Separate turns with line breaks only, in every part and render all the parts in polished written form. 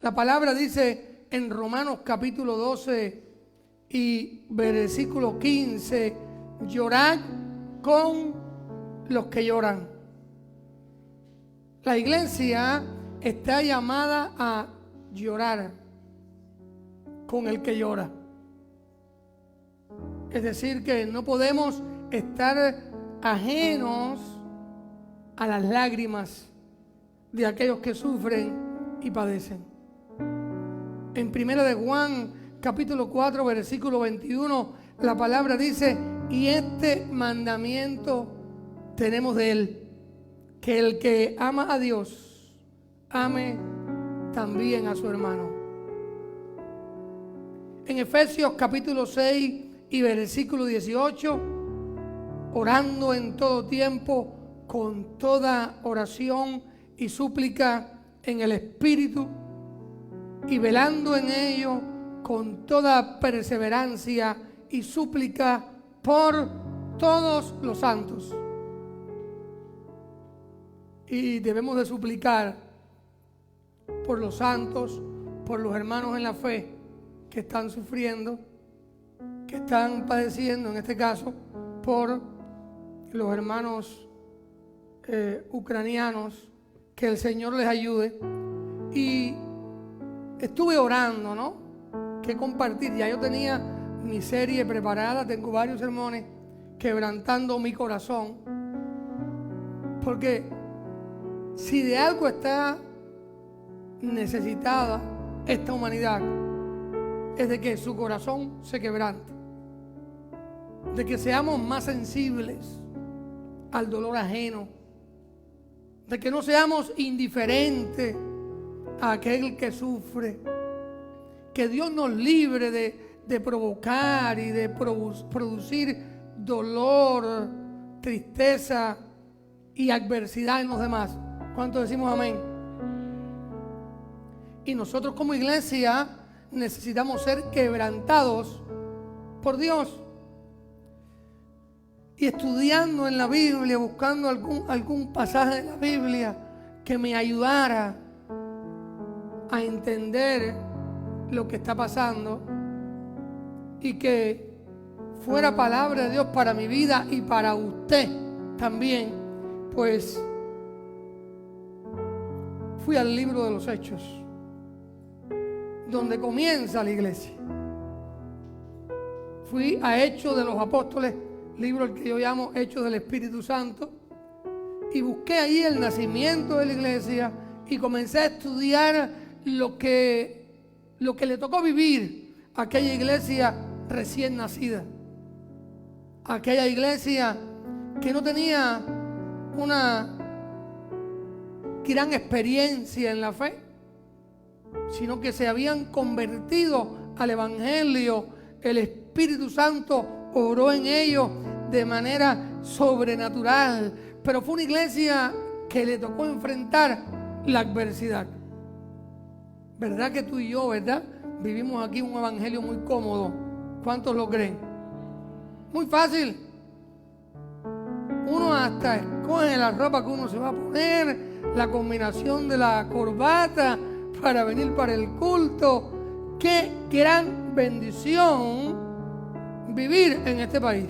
La palabra dice en Romanos capítulo 12 y versículo 15, llorad con los que lloran. La iglesia está llamada a llorar con el que llora. Es decir, que no podemos estar ajenos a las lágrimas de aquellos que sufren y padecen. En 1 de Juan, capítulo 4, versículo 21, la palabra dice: y este mandamiento tenemos de él, que el que ama a Dios, ame también a su hermano. En Efesios capítulo 6 y versículo 18, orando en todo tiempo, con toda oración y súplica en el Espíritu, y velando en ello con toda perseverancia y súplica por todos los santos. Y debemos de suplicar por los santos, por los hermanos en la fe que están sufriendo, que están padeciendo, en este caso, por los hermanos ucranianos, que el Señor les ayude. Y estuve orando, ¿no? Que compartir. Ya yo tenía mi serie preparada, tengo varios sermones, quebrantando mi corazón. Porque si de algo está necesitada esta humanidad, es de que su corazón se quebrante, de que seamos más sensibles al dolor ajeno, de que no seamos indiferentes a aquel que sufre, que Dios nos libre de provocar y de producir dolor, tristeza y adversidad en los demás. ¿Cuántos decimos amén? Y nosotros como iglesia necesitamos ser quebrantados por Dios. Y estudiando en la Biblia, buscando algún pasaje de la Biblia que me ayudara a entender lo que está pasando y que fuera palabra de Dios para mi vida y para usted también, pues fui al libro de los Hechos, donde comienza la iglesia. Fui a Hechos de los Apóstoles, libro el que yo llamo Hechos del Espíritu Santo, y busqué ahí el nacimiento de la iglesia y comencé a estudiar lo que le tocó vivir a aquella iglesia recién nacida, aquella iglesia que no tenía una gran experiencia en la fe, sino que se habían convertido al Evangelio. El Espíritu Santo obró en ellos de manera sobrenatural, pero fue una iglesia que le tocó enfrentar la adversidad. ¿Verdad que tú y yo, verdad? Vivimos aquí un evangelio muy cómodo. ¿Cuántos lo creen? Muy fácil. Uno hasta escoge la ropa que uno se va a poner, la combinación de la corbata para venir para el culto. Qué gran bendición vivir en este país.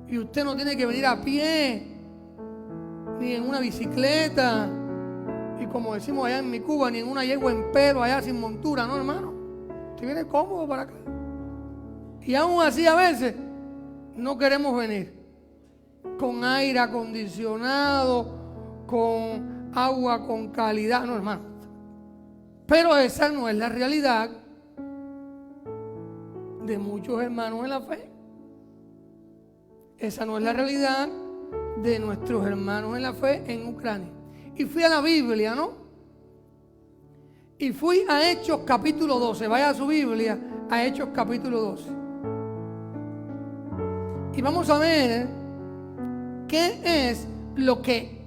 Y usted no tiene que venir a pie, ni en una bicicleta, y como decimos allá en mi Cuba, ni en una yegua en pelo allá sin montura, no, hermano. Usted viene cómodo para acá. Y aún así a veces no queremos venir con aire acondicionado, con agua con calidad, no, hermano. Pero esa no es la realidad de muchos hermanos en la fe. Esa no es la realidad de nuestros hermanos en la fe en Ucrania. Y fui a la Biblia, ¿no? Y fui a Hechos capítulo 12. Vaya a su Biblia, a Hechos capítulo 12. Y vamos a ver qué es lo que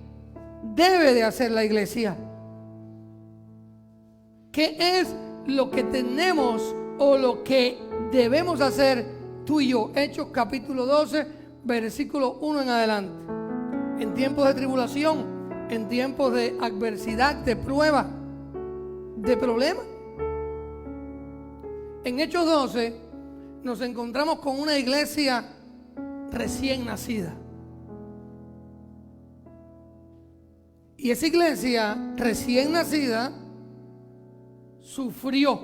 debe de hacer la iglesia. ¿Qué es lo que tenemos o lo que debemos hacer tú y yo? Hechos capítulo 12, versículo 1 en adelante. En tiempos de tribulación, en tiempos de adversidad, de prueba, de problemas. En Hechos 12 nos encontramos con una iglesia recién nacida. Y esa iglesia recién nacida sufrió,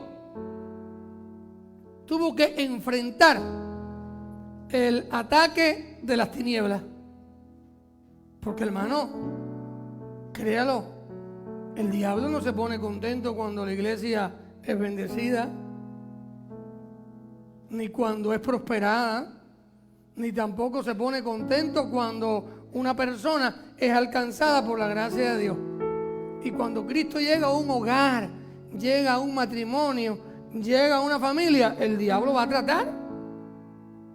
tuvo que enfrentar el ataque de las tinieblas. Porque, hermano, créalo, el diablo no se pone contento cuando la iglesia es bendecida, ni cuando es prosperada, ni tampoco se pone contento cuando una persona es alcanzada por la gracia de Dios. Y cuando Cristo llega a un hogar, llega a un matrimonio, llega a una familia, el diablo va a tratar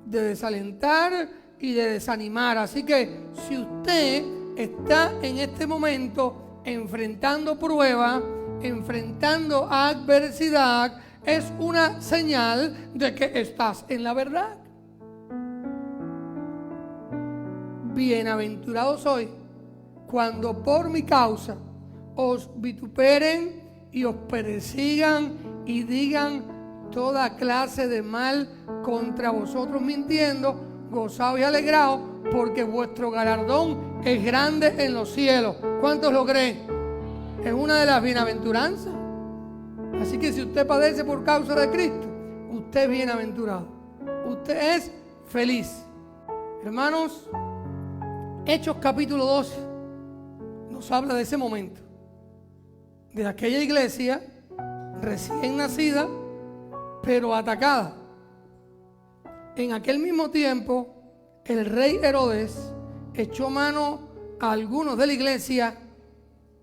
de desalentar y de desanimar. Así que si usted está en este momento enfrentando pruebas, enfrentando adversidad, es una señal de que estás en la verdad. Bienaventurado soy cuando por mi causa os vituperen y os persigan y digan toda clase de mal contra vosotros mintiendo. Gozaos y alegraos, porque vuestro galardón es grande en los cielos. ¿Cuántos lo creen? Es una de las bienaventuranzas. Así que si usted padece por causa de Cristo, usted es bienaventurado. Usted es feliz. Hermanos, Hechos capítulo 12 nos habla de ese momento, de aquella iglesia recién nacida, pero atacada. En aquel mismo tiempo, el rey Herodes echó mano a algunos de la iglesia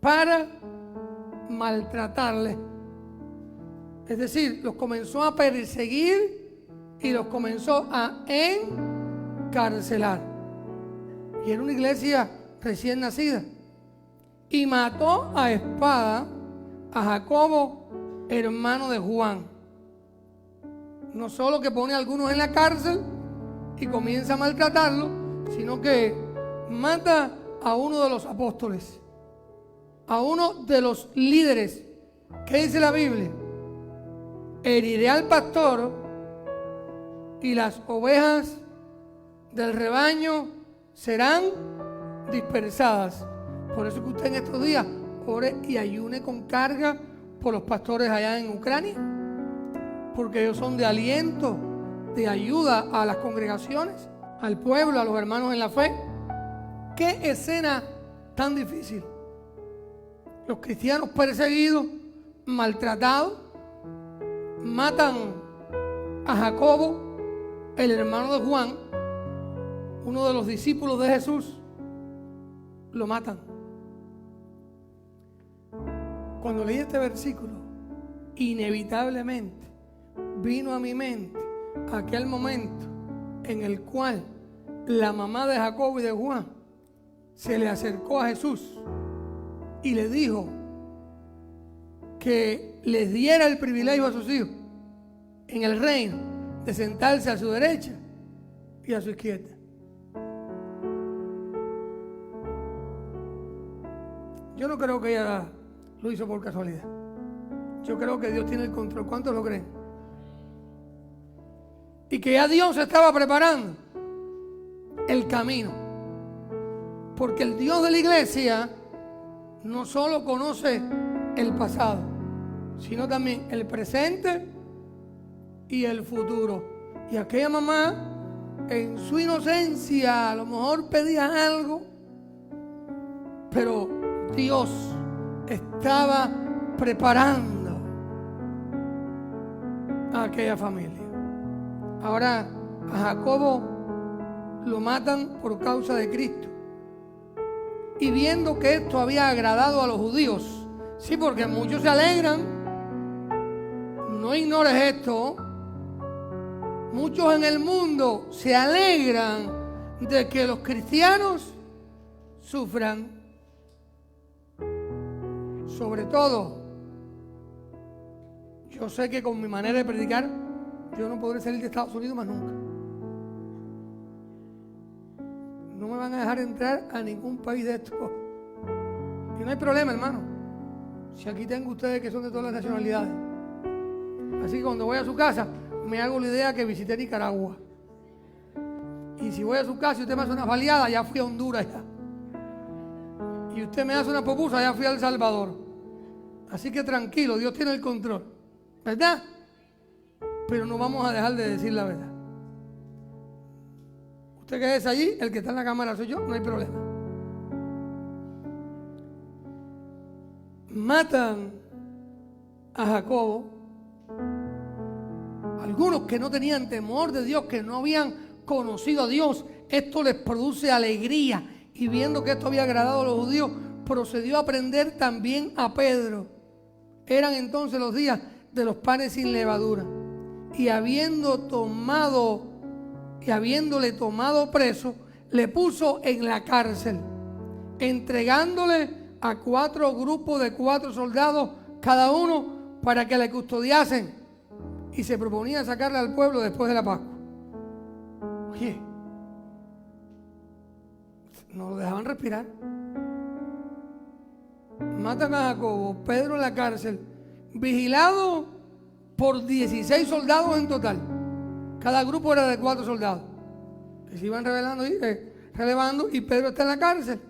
para maltratarles. Es decir, los comenzó a perseguir y los comenzó a encarcelar. Y era una iglesia recién nacida. Y mató a espada a Jacobo, hermano de Juan. No solo que pone a algunos en la cárcel y comienza a maltratarlos, sino que mata a uno de los apóstoles, a uno de los líderes. ¿Qué dice la Biblia? Heriré al pastor y las ovejas del rebaño serán dispersadas. Por eso que usted en estos días ore y ayune con carga por los pastores allá en Ucrania, porque ellos son de aliento, de ayuda a las congregaciones, al pueblo, a los hermanos en la fe. Qué escena tan difícil. Los cristianos perseguidos, maltratados, matan a Jacobo, el hermano de Juan, uno de los discípulos de Jesús. Lo matan. Cuando leí este versículo, inevitablemente vino a mi mente aquel momento en el cual la mamá de Jacobo y de Juan se le acercó a Jesús y le dijo que les diera el privilegio a sus hijos en el reino de sentarse a su derecha y a su izquierda. Yo no creo que ella lo hizo por casualidad. Yo creo que Dios tiene el control. ¿Cuántos lo creen? Y que ya Dios estaba preparando el camino. Porque el Dios de la iglesia no solo conoce el pasado, sino también el presente y el futuro. Y aquella mamá, en su inocencia, a lo mejor pedía algo, pero Dios estaba preparando a aquella familia. Ahora a Jacobo lo matan por causa de Cristo. Y viendo que esto había agradado a los judíos, sí, porque muchos se alegran, no ignores esto, muchos en el mundo se alegran de que los cristianos sufran. Sobre todo, yo sé que con mi manera de predicar, yo no podré salir de Estados Unidos más nunca. No me van a dejar entrar a ningún país de estos. Y no hay problema, hermano. Si aquí tengo ustedes que son de todas las nacionalidades. Así que cuando voy a su casa, me hago la idea que visité Nicaragua. Y si voy a su casa y usted me hace una baleada, ya fui a Honduras ya. Y usted me hace una pupusa, ya fui a El Salvador. Así que tranquilo, Dios tiene el control. ¿Verdad? Pero no vamos a dejar de decir la verdad. Usted que es allí, el que está en la cámara soy yo, no hay problema. Matan a Jacobo. Algunos que no tenían temor de Dios, que no habían conocido a Dios, esto les produce alegría. Y viendo que esto había agradado a los judíos, procedió a prender también a Pedro. Eran entonces los días de los panes sin levadura. Y habiéndole tomado preso, le puso en la cárcel, entregándole a 4 grupos de 4 soldados cada uno para que le custodiasen, y se proponía sacarle al pueblo después de la Pascua. Oye, no lo dejaban respirar. Matan a Jacobo, Pedro en la cárcel, vigilado por 16 soldados en total. Cada grupo era de 4 soldados que se iban relevando, y Pedro está en la cárcel.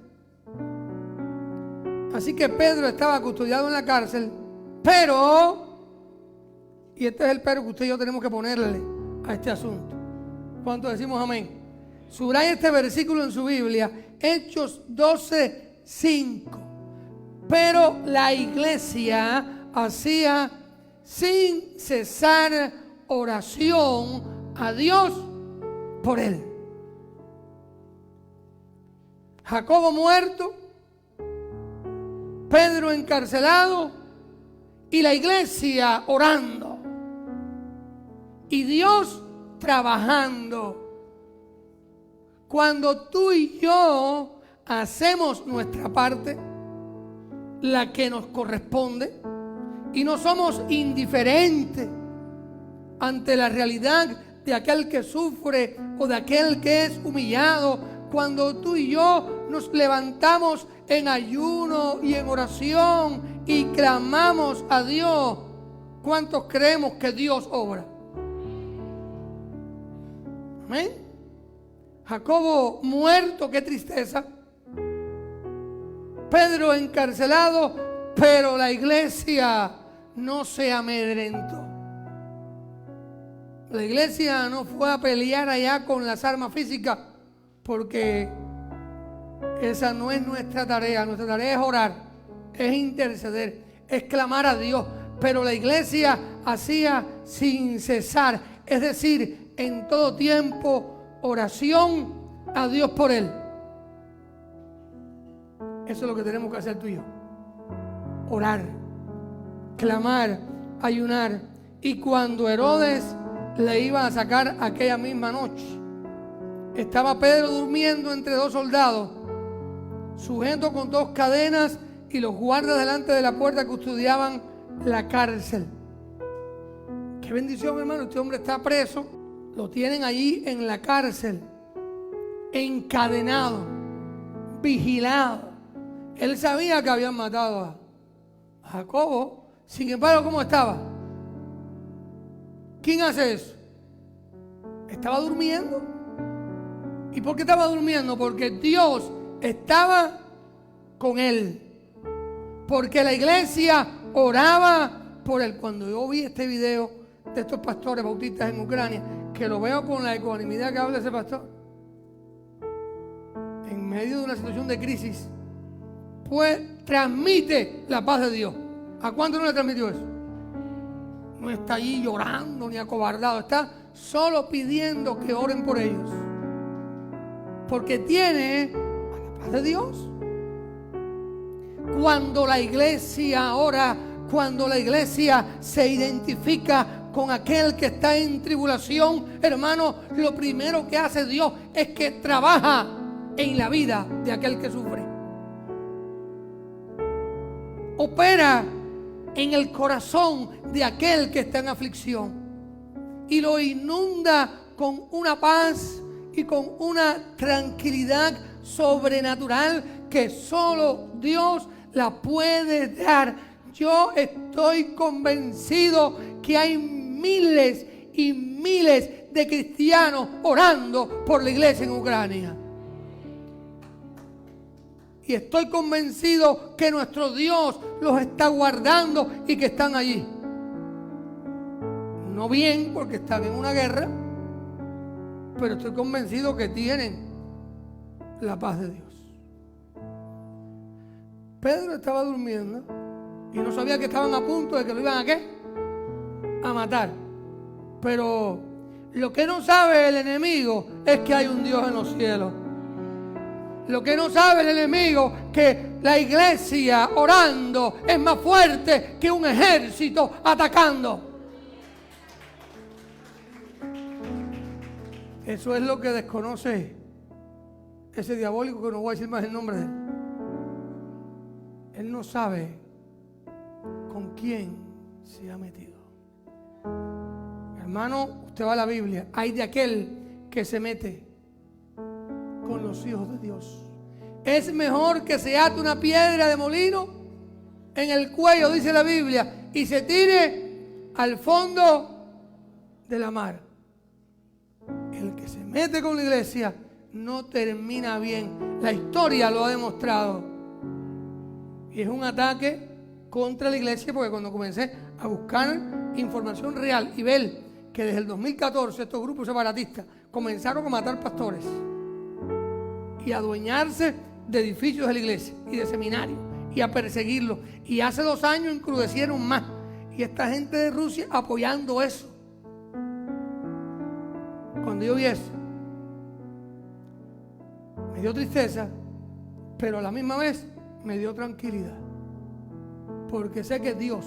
Así que Pedro estaba custodiado en la cárcel, pero, y este es el pero que usted y yo tenemos que ponerle a este asunto. ¿Cuántos decimos amén? Subraya este versículo en su Biblia, Hechos 12:5. Pero la iglesia hacía sin cesar oración a Dios por él. Jacobo muerto, Pedro encarcelado y la iglesia orando y Dios trabajando. Cuando tú y yo hacemos nuestra parte, la que nos corresponde, y no somos indiferentes ante la realidad de aquel que sufre o de aquel que es humillado, cuando tú y yo nos levantamos en ayuno y en oración y clamamos a Dios, ¿cuántos creemos que Dios obra? Amén. Jacobo muerto, qué tristeza. Pedro encarcelado, pero la iglesia no se amedrentó. La iglesia no fue a pelear allá con las armas físicas, porque esa no es nuestra tarea. Nuestra tarea es orar, es interceder, es clamar a Dios. Pero la iglesia hacía sin cesar, es decir, en todo tiempo, oración a Dios por él. Eso es lo que tenemos que hacer tú y yo. Orar, clamar, ayunar. Y cuando Herodes le iba a sacar aquella misma noche, estaba Pedro durmiendo entre 2 soldados, sujeto con 2 cadenas, y los guardas delante de la puerta custodiaban la cárcel. Qué bendición, hermano. Este hombre está preso, lo tienen allí en la cárcel, encadenado, vigilado. Él sabía que habían matado a Jacobo. Sin embargo, ¿cómo estaba? ¿Quién hace eso? Estaba durmiendo. ¿Y por qué estaba durmiendo? Porque Dios estaba con él. Porque la iglesia oraba por él. Cuando yo vi este video de estos pastores bautistas en Ucrania, que lo veo con la ecuanimidad que habla ese pastor, en medio de una situación de crisis, pues transmite la paz de Dios. ¿A cuánto no le transmitió eso? No está allí llorando ni acobardado, está solo pidiendo que oren por ellos, porque tiene a la paz de Dios. Cuando la iglesia ora, cuando la iglesia se identifica con aquel que está en tribulación, hermano, lo primero que hace Dios es que trabaja en la vida de aquel que sufre. Opera en el corazón de aquel que está en aflicción y lo inunda con una paz y con una tranquilidad sobrenatural que solo Dios la puede dar. yo estoy convencido que hay miles y miles de cristianos orando por la iglesia en Ucrania. Y estoy convencido que nuestro Dios los está guardando y que están allí. No bien, porque están en una guerra, pero estoy convencido que tienen la paz de Dios. Pedro estaba durmiendo y no sabía que estaban a punto de que lo iban a ¿qué? A matar. Pero lo que no sabe el enemigo es que hay un Dios en los cielos. Lo que no sabe el enemigo es que la iglesia orando es más fuerte que un ejército atacando. Eso es lo que desconoce ese diabólico, que no voy a decir más el nombre de él. Él no sabe con quién se ha metido. Hermano, usted va a la Biblia. Hay de aquel que se mete con los hijos de Dios. Es mejor que se ate una piedra de molino en el cuello, dice la Biblia, y se tire al fondo de la mar. El que se mete con la iglesia no termina bien. La historia lo ha demostrado. Y es un ataque contra la iglesia, porque cuando comencé a buscar información real y ver que desde el 2014 estos grupos separatistas comenzaron a matar pastores y a adueñarse de edificios de la iglesia y de seminarios y a perseguirlos, y hace 2 años encrudecieron más, y esta gente de Rusia apoyando eso. Cuando yo vi eso, me dio tristeza, pero a la misma vez me dio tranquilidad, porque sé que Dios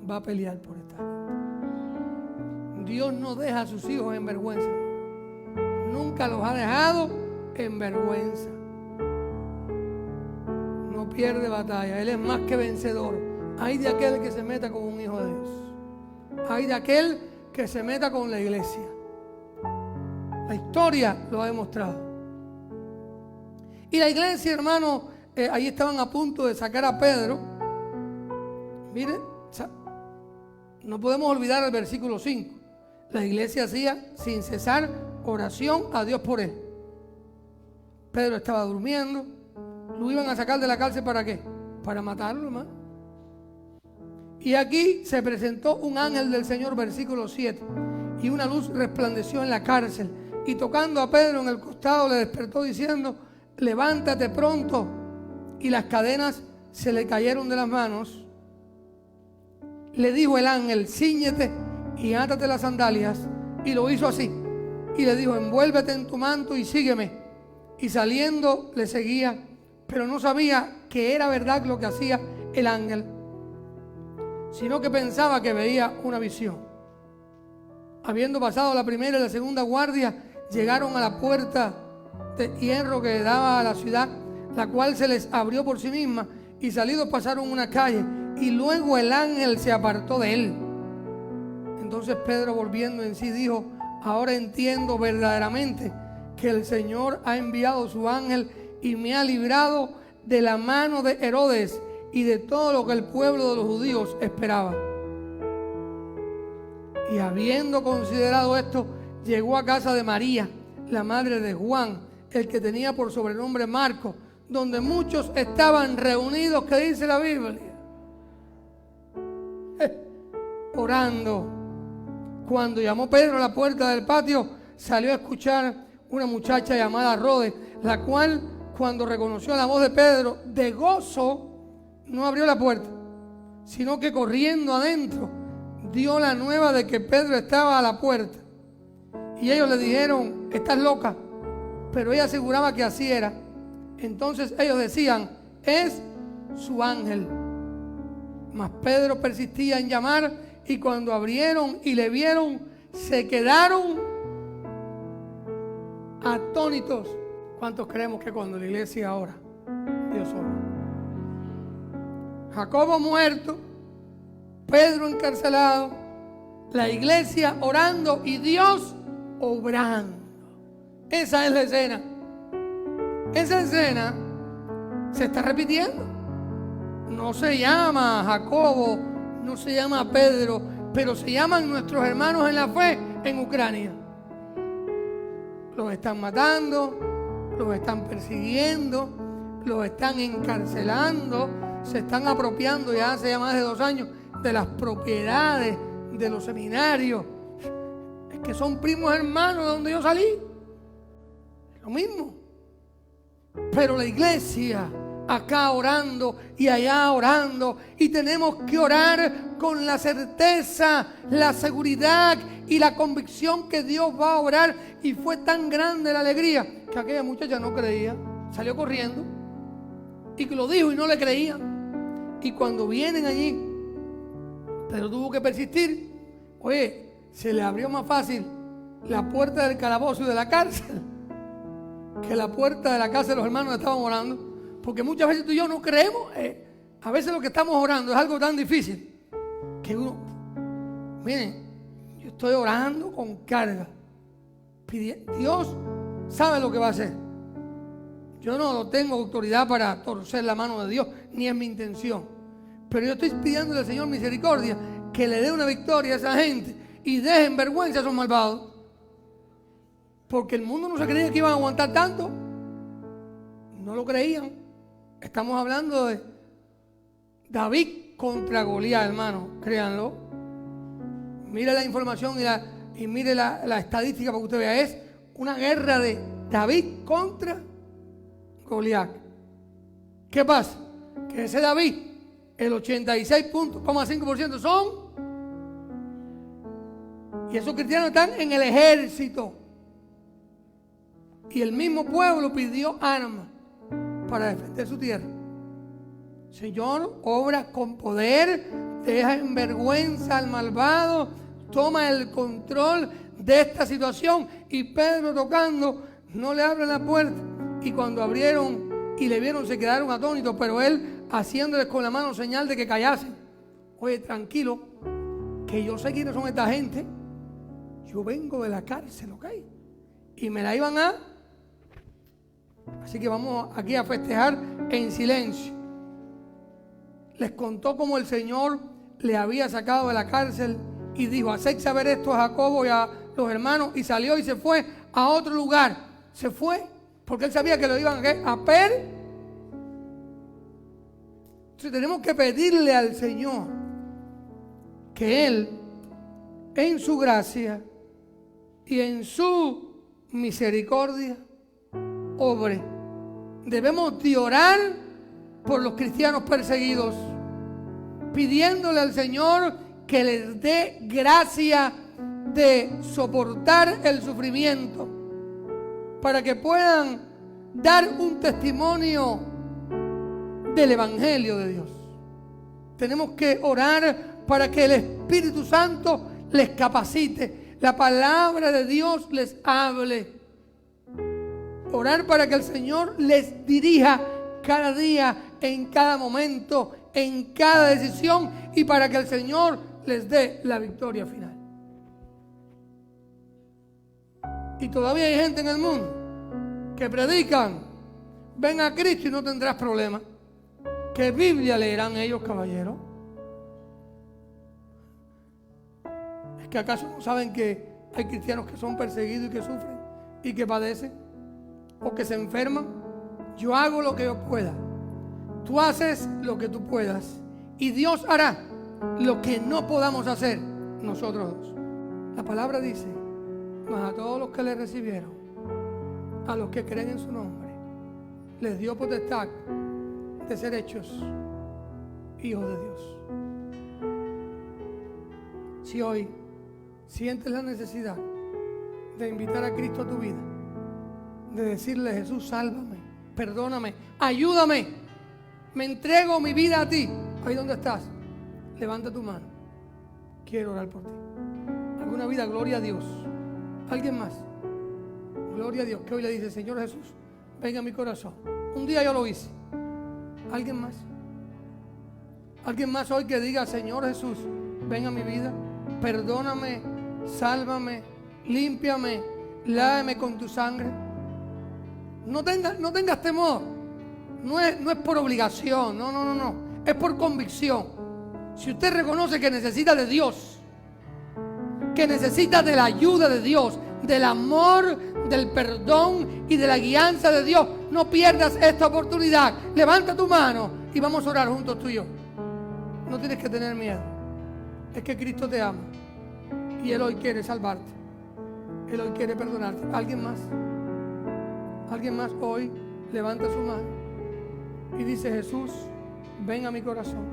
va a pelear por esta gente. Dios no deja a sus hijos en vergüenza. Nunca los ha dejado en vergüenza. No pierde batalla. Él es más que vencedor. Hay de aquel que se meta con un hijo de Dios. Hay de aquel que se meta con la iglesia. La historia lo ha demostrado. Y la iglesia, hermano, ahí estaban a punto de sacar a Pedro. Miren, no podemos olvidar el versículo 5. La iglesia hacía sin cesar oración a Dios por él. Pedro estaba durmiendo. Lo iban a sacar de la cárcel, ¿para qué? Para matarlo, hermano. Y aquí se presentó un ángel del Señor, versículo 7. Y una luz resplandeció en la cárcel. Y tocando a Pedro en el costado, le despertó diciendo: levántate pronto. Y las cadenas se le cayeron de las manos. Le dijo el ángel: cíñete y átate las sandalias. Y lo hizo así. Y le dijo: envuélvete en tu manto y sígueme. Y saliendo le seguía, pero no sabía que era verdad lo que hacía el ángel, sino que pensaba que veía una visión. Habiendo pasado la primera y la segunda guardia, llegaron a la puerta de hierro que daba a la ciudad, la cual se les abrió por sí misma, y salidos pasaron una calle, y luego el ángel se apartó de él. Entonces Pedro, volviendo en sí, dijo: ahora entiendo verdaderamente que el Señor ha enviado su ángel y me ha librado de la mano de Herodes y de todo lo que el pueblo de los judíos esperaba. Y habiendo considerado esto, llegó a casa de María, la madre de Juan, el que tenía por sobrenombre Marcos, donde muchos estaban reunidos, que dice la Biblia, orando. Cuando llamó Pedro a la puerta del patio, salió a escuchar una muchacha llamada Rode, la cual, cuando reconoció la voz de Pedro, de gozo, no abrió la puerta, sino que corriendo adentro, dio la nueva de que Pedro estaba a la puerta. Y ellos le dijeron: estás loca. Pero ella aseguraba que así era. Entonces ellos decían: es su ángel. Mas Pedro persistía en llamar, y cuando abrieron y le vieron, se quedaron atónitos. ¿Cuántos creemos que cuando la iglesia ora, Dios obra? Jacobo muerto, Pedro encarcelado, la iglesia orando y Dios obrando. Esa es la escena. Esa escena se está repitiendo. no se llama Jacobo, no se llama Pedro, pero se llaman nuestros hermanos en la fe en Ucrania. Los están matando, los están persiguiendo, los están encarcelando, se están apropiando ya hace más de 2 años de las propiedades de los seminarios. Es que son primos hermanos de donde yo salí. Lo mismo. Pero la iglesia acá orando y allá orando, y tenemos que orar con la certeza, la seguridad y la convicción que Dios va a orar. Y fue tan grande la alegría que aquella muchacha no creía, salió corriendo y que lo dijo y no le creían. Y cuando vienen allí, pero tuvo que persistir. Oye, se le abrió más fácil la puerta del calabozo y de la cárcel que la puerta de la casa de los hermanos que estaban orando. Porque muchas veces tú y yo no creemos. A veces lo que estamos orando es algo tan difícil que uno, miren, yo estoy orando con carga. Dios sabe lo que va a hacer. Yo no tengo autoridad para torcer la mano de Dios, ni es mi intención. Pero yo estoy pidiéndole al Señor misericordia, que le dé una victoria a esa gente y deje en vergüenza a esos malvados. Porque el mundo no se creía que iban a aguantar tanto. No lo creían. Estamos hablando de David contra Goliat, hermano. Créanlo. Mire la información y mire la estadística para que usted vea. Es una guerra de David contra Goliat. ¿Qué pasa? Que ese David, el 86,5% son, y esos cristianos están en el ejército. Y el mismo pueblo pidió armas para defender su tierra. Señor, obra con poder, deja en vergüenza al malvado, toma el control de esta situación. Y Pedro tocando, no le abren la puerta. Y cuando abrieron y le vieron, se quedaron atónitos, pero él haciéndoles con la mano señal de que callasen. Oye, tranquilo, que yo sé quiénes son esta gente. Yo vengo de la cárcel, ¿ok? Y me la iban a... Así que vamos aquí a festejar en silencio. Les contó cómo el Señor le había sacado de la cárcel y dijo: haced saber esto a Jacobo y a los hermanos. Y salió y se fue a otro lugar. Se fue porque él sabía que lo iban a Entonces tenemos que pedirle al Señor que Él, en su gracia y en su misericordia, obre. Debemos de orar por los cristianos perseguidos, pidiéndole al Señor que les dé gracia de soportar el sufrimiento, para que puedan dar un testimonio del Evangelio de Dios. Tenemos que orar para que el Espíritu Santo les capacite, la palabra de Dios les hable. Orar para que el Señor les dirija cada día, en cada momento, en cada decisión, y para que el Señor les dé la victoria final. Y todavía hay gente en el mundo que predican: ven a Cristo y no tendrás problemas. ¿Qué Biblia leerán ellos, caballeros? ¿Es que acaso no saben que hay cristianos que son perseguidos y que sufren y que padecen o que se enferman? Yo hago lo que yo pueda, tú haces lo que tú puedas, y Dios hará lo que no podamos hacer nosotros dos. La palabra dice: mas a todos los que le recibieron, a los que creen en su nombre, les dio potestad de ser hechos hijos de Dios. Si hoy sientes la necesidad de invitar a Cristo a tu vida, de decirle: Jesús, sálvame, perdóname, ayúdame, me entrego mi vida a ti. Ahí donde estás, levanta tu mano. Quiero orar por ti. ¿Alguna vida? Gloria a Dios. ¿Alguien más? Gloria a Dios, que hoy le dice: Señor Jesús, venga a mi corazón. Un día yo lo hice. ¿Alguien más? ¿Alguien más hoy que diga: Señor Jesús, ven a mi vida, perdóname, sálvame, límpiame, lávame con tu sangre? No tengas temor. No es por obligación. No. es por convicción. Si usted reconoce que necesita de Dios, que necesita de la ayuda de Dios, del amor, del perdón y de la guianza de Dios, no pierdas esta oportunidad. Levanta tu mano y vamos a orar juntos tú y yo. No tienes que tener miedo. Es que Cristo te ama y Él hoy quiere salvarte. Él hoy quiere perdonarte. ¿Alguien más? ¿Alguien más hoy levanta su mano y dice: Jesús, ven a mi corazón?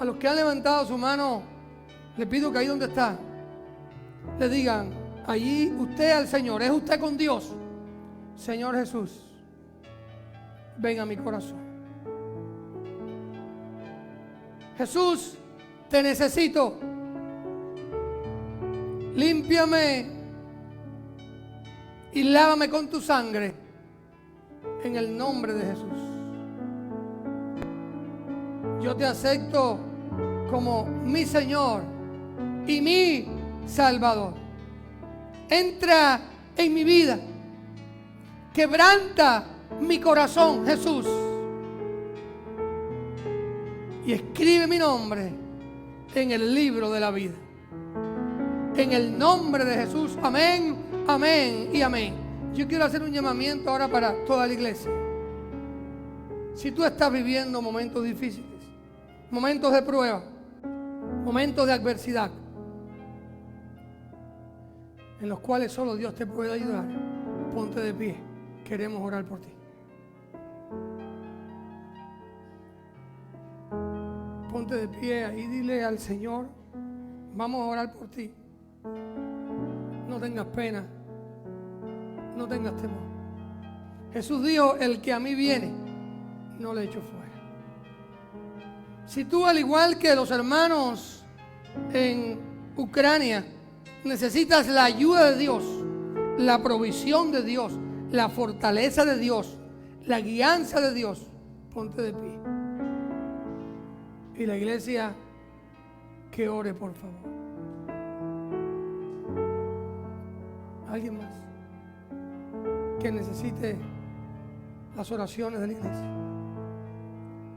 A los que han levantado su mano, le pido que ahí donde está, le digan allí usted al Señor, es usted con Dios: Señor Jesús, ven a mi corazón. Jesús, te necesito. Límpiame y lávame con tu sangre en el nombre de Jesús. Yo te acepto como mi Señor y mi Salvador. Entra en mi vida, quebranta mi corazón, Jesús, y escribe mi nombre en el libro de la vida. En el nombre de Jesús, amén, amén y amén. Yo quiero hacer un llamamiento ahora para toda la iglesia. Si tú estás viviendo momentos difíciles, momentos de prueba, momentos de adversidad, en los cuales solo Dios te puede ayudar, ponte de pie. Queremos orar por ti. Ponte de pie ahí, dile al Señor: vamos a orar por ti. No tengas pena, no tengas temor. Jesús dijo: el que a mí viene, no le echo fuera. Si tú, al igual que los hermanos en Ucrania, necesitas la ayuda de Dios, la provisión de Dios, la fortaleza de Dios, la guianza de Dios, ponte de pie. Y la iglesia que ore, por favor. ¿Alguien más que necesite las oraciones de la iglesia?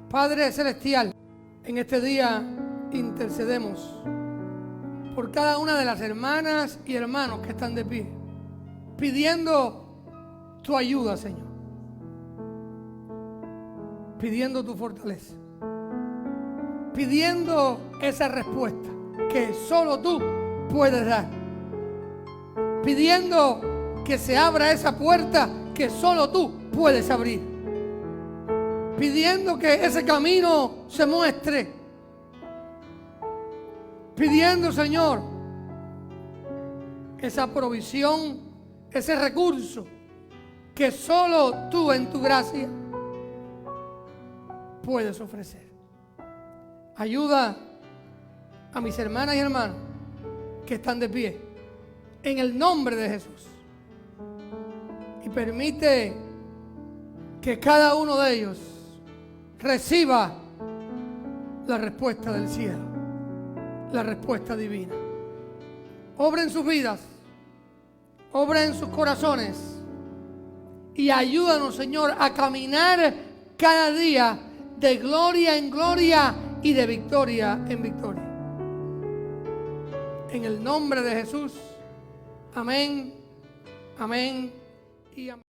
Padre Celestial, en este día intercedemos por cada una de las hermanas y hermanos que están de pie, pidiendo tu ayuda, Señor, pidiendo tu fortaleza, pidiendo esa respuesta que solo tú puedes dar, pidiendo que se abra esa puerta que solo tú puedes abrir, pidiendo que ese camino se muestre, pidiendo, Señor, esa provisión, ese recurso que solo tú en tu gracia puedes ofrecer. Ayuda a mis hermanas y hermanos que están de pie en el nombre de Jesús, y permite que cada uno de ellos reciba la respuesta del cielo, la respuesta divina. Obra en sus vidas, obra en sus corazones, y ayúdanos, Señor, a caminar cada día de gloria en gloria y de victoria en victoria. En el nombre de Jesús, amén, amén y amén.